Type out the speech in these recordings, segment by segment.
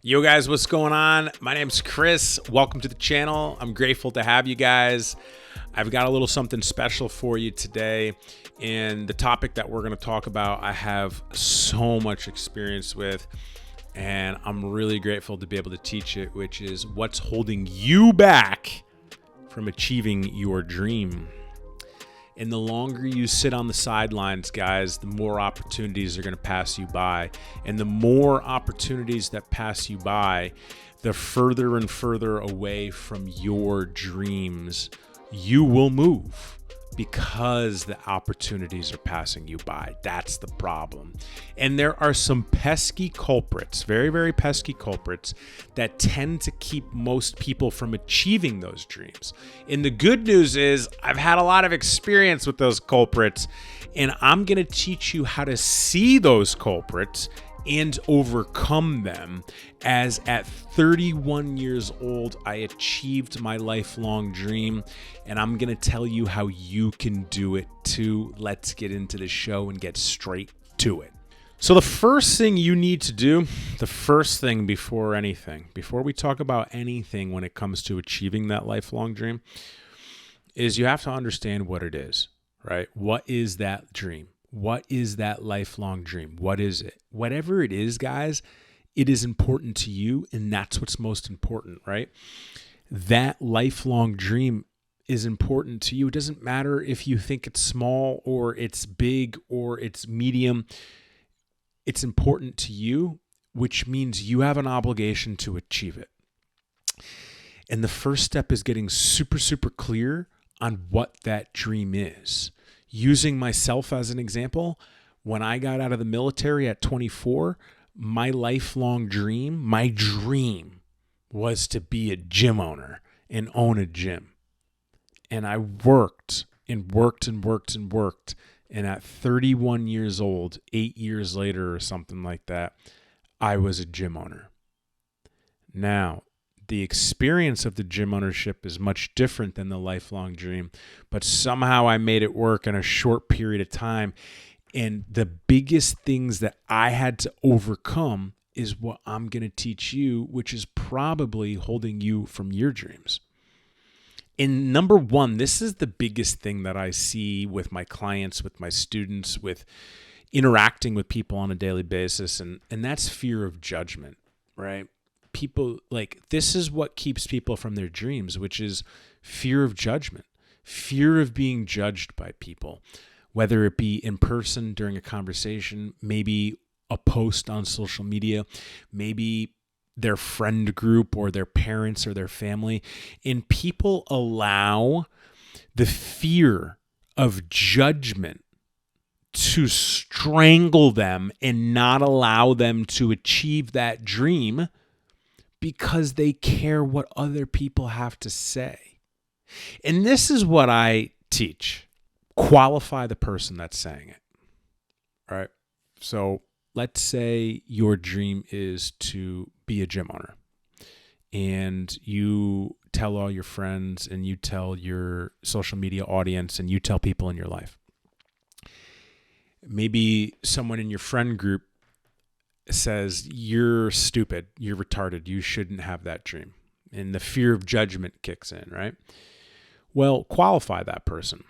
Yo guys, what's going on? My name's Chris. Welcome to the channel. I'm grateful to have you guys. I've got a little something special for you today. And the topic that we're going to talk about, I have so much experience with, and I'm really grateful to be able to teach it, which is what's holding you back from achieving your dream. And the longer you sit on the sidelines, guys, the more opportunities are going to pass you by. And the more opportunities that pass you by, the further and further away from your dreams you will move, because the opportunities are passing you by. That's the problem. And there are some pesky culprits, very, very pesky culprits, that tend to keep most people from achieving those dreams. And the good news is I've had a lot of experience with those culprits, and I'm going to teach you how to see those culprits and overcome them, as at 31 years old, I achieved my lifelong dream, and I'm going to tell you how you can do it too. Let's get into the show and get straight to it. So the first thing you need to do, the first thing before anything, before we talk about anything when it comes to achieving that lifelong dream, is you have to understand what it is, right? What is that dream? What is that lifelong dream? What is it? Whatever it is, guys, it is important to you, and that's what's most important, right? That lifelong dream is important to you. It doesn't matter if you think it's small or it's big or it's medium. It's important to you, which means you have an obligation to achieve it. And the first step is getting super, super clear on what that dream is. Using myself as an example, when I got out of the military at 24, my lifelong dream, my dream was to be a gym owner and own a gym. And I worked and worked and worked and worked. And at 31 years old, 8 years later or something like that, I was a gym owner. Now, the experience of the gym ownership is much different than the lifelong dream, but somehow I made it work in a short period of time. And the biggest things that I had to overcome is what I'm going to teach you, which is probably holding you from your dreams. And number one, this is the biggest thing that I see with my clients, with my students, with interacting with people on a daily basis, and that's fear of judgment, right? People, like, this is what keeps people from their dreams, which is fear of judgment, fear of being judged by people, whether it be in person during a conversation, maybe a post on social media, maybe their friend group or their parents or their family. And people allow the fear of judgment to strangle them and not allow them to achieve that dream, because they care what other people have to say. And this is what I teach. Qualify the person that's saying it, right? So let's say your dream is to be a gym owner, and you tell all your friends and you tell your social media audience and you tell people in your life. Maybe someone in your friend group says, you're stupid, you're retarded, you shouldn't have that dream. And the fear of judgment kicks in, right? Well, qualify that person.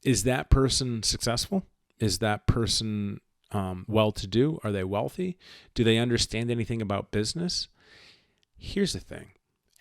Is that person successful? Is that person well-to-do? Are they wealthy? Do they understand anything about business? Here's the thing.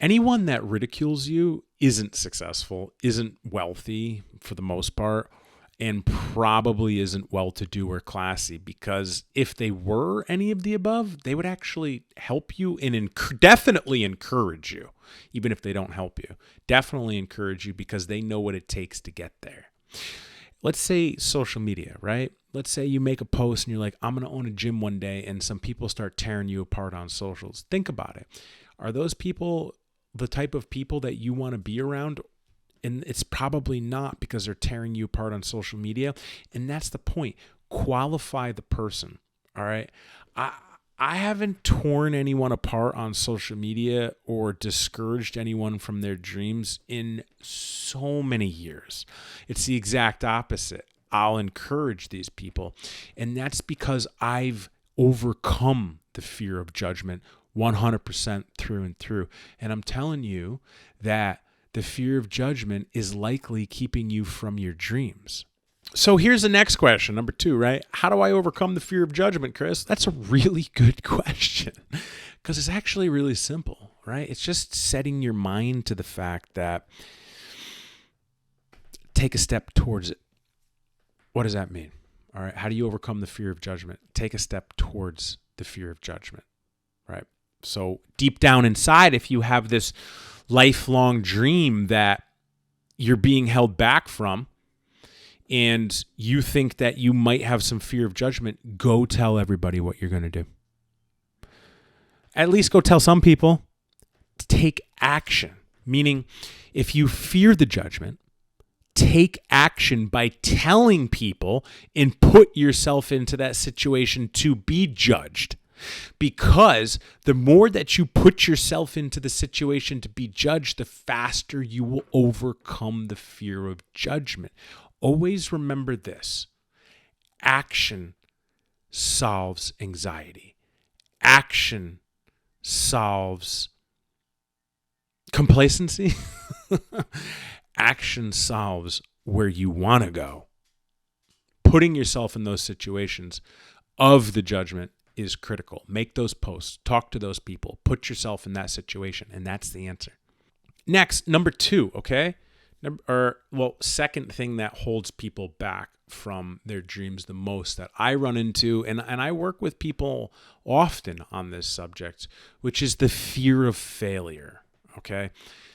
Anyone that ridicules you isn't successful, isn't wealthy for the most part, and probably isn't well-to-do or classy, because if they were any of the above, they would actually help you and definitely encourage you, even if they don't help you. Definitely encourage you, because they know what it takes to get there. Let's say social media, right? Let's say you make a post and you're like, I'm going to own a gym one day, and some people start tearing you apart on socials. Think about it. Are those people the type of people that you want to be around? And it's probably not, because they're tearing you apart on social media. And that's the point. Qualify the person. All right. I haven't torn anyone apart on social media or discouraged anyone from their dreams in so many years. It's the exact opposite. I'll encourage these people. And that's because I've overcome the fear of judgment 100% through and through. And I'm telling you that the fear of judgment is likely keeping you from your dreams. So here's the next question, number 2, right? How do I overcome the fear of judgment, Chris? That's a really good question because it's actually really simple, right? It's just setting your mind to the fact that take a step towards it. What does that mean? All right. How do you overcome the fear of judgment? Take a step towards the fear of judgment, right? So deep down inside, if you have this lifelong dream that you're being held back from, and you think that you might have some fear of judgment, go tell everybody what you're going to do. At least go tell some people. Take action. Meaning, if you fear the judgment, take action by telling people and put yourself into that situation to be judged. Because the more that you put yourself into the situation to be judged, the faster you will overcome the fear of judgment. Always remember this. Action solves anxiety. Action solves complacency. Action solves where you want to go. Putting yourself in those situations of the judgment is critical. Make those posts. Talk to those people. Put yourself in that situation, and that's the answer. Next, number 2, okay? Second thing that holds people back from their dreams the most that I run into, and I work with people often on this subject, which is the fear of failure, okay?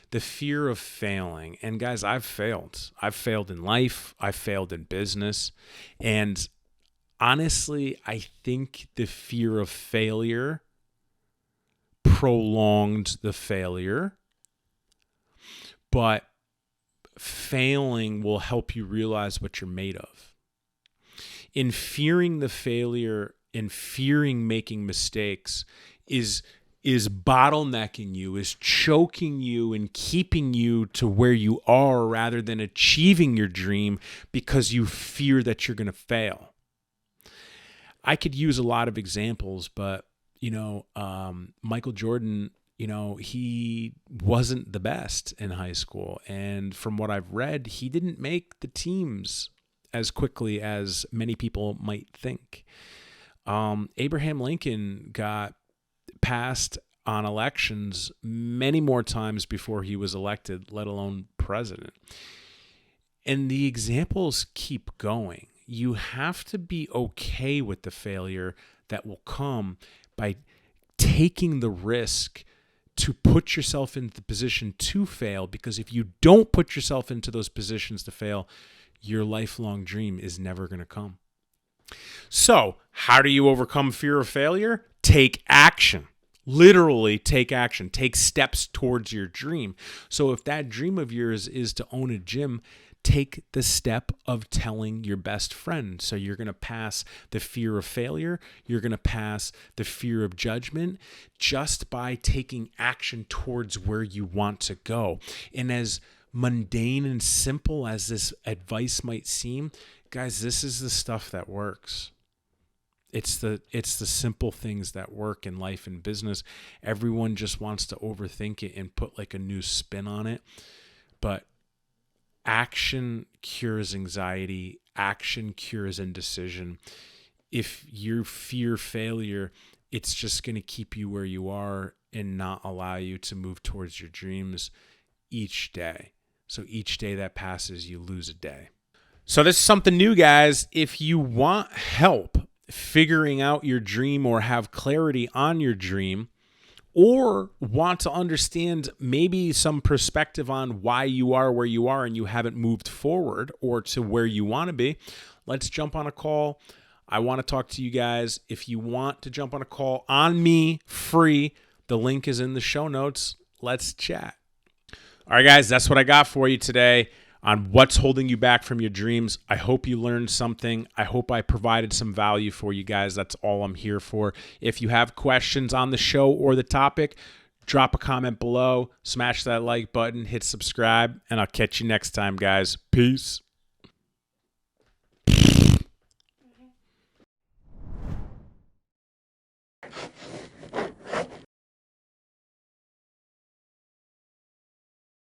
The fear of failing. And guys, I've failed. I've failed in life. I've failed in business. And honestly, I think the fear of failure prolonged the failure, but failing will help you realize what you're made of. In fearing the failure and fearing making mistakes is bottlenecking you, is choking you and keeping you to where you are rather than achieving your dream because you fear that you're going to fail. I could use a lot of examples, but Michael Jordan, he wasn't the best in high school. And from what I've read, he didn't make the teams as quickly as many people might think. Abraham Lincoln got passed on elections many more times before he was elected, let alone president. And the examples keep going. You have to be okay with the failure that will come by taking the risk to put yourself into the position to fail, because if you don't put yourself into those positions to fail, your lifelong dream is never going to come. So, how do you overcome fear of failure? Take action. Literally take action. Take steps towards your dream. So if that dream of yours is to own a gym, take the step of telling your best friend. So you're going to pass the fear of failure. You're going to pass the fear of judgment just by taking action towards where you want to go. And as mundane and simple as this advice might seem, guys, this is the stuff that works. It's the simple things that work in life and business. Everyone just wants to overthink it and put like a new spin on it. But action cures anxiety. Action cures indecision. If you fear failure, it's just going to keep you where you are and not allow you to move towards your dreams each day. So each day that passes, you lose a day. So this is something new, guys. If you want help figuring out your dream or have clarity on your dream, or want to understand maybe some perspective on why you are where you are and you haven't moved forward or to where you want to be, let's jump on a call. I want to talk to you guys. If you want to jump on a call on me, free, the link is in the show notes. Let's chat. All right, guys, that's what I got for you today on what's holding you back from your dreams. I hope you learned something. I hope I provided some value for you guys. That's all I'm here for. If you have questions on the show or the topic, drop a comment below, smash that like button, hit subscribe, and I'll catch you next time, guys. Peace.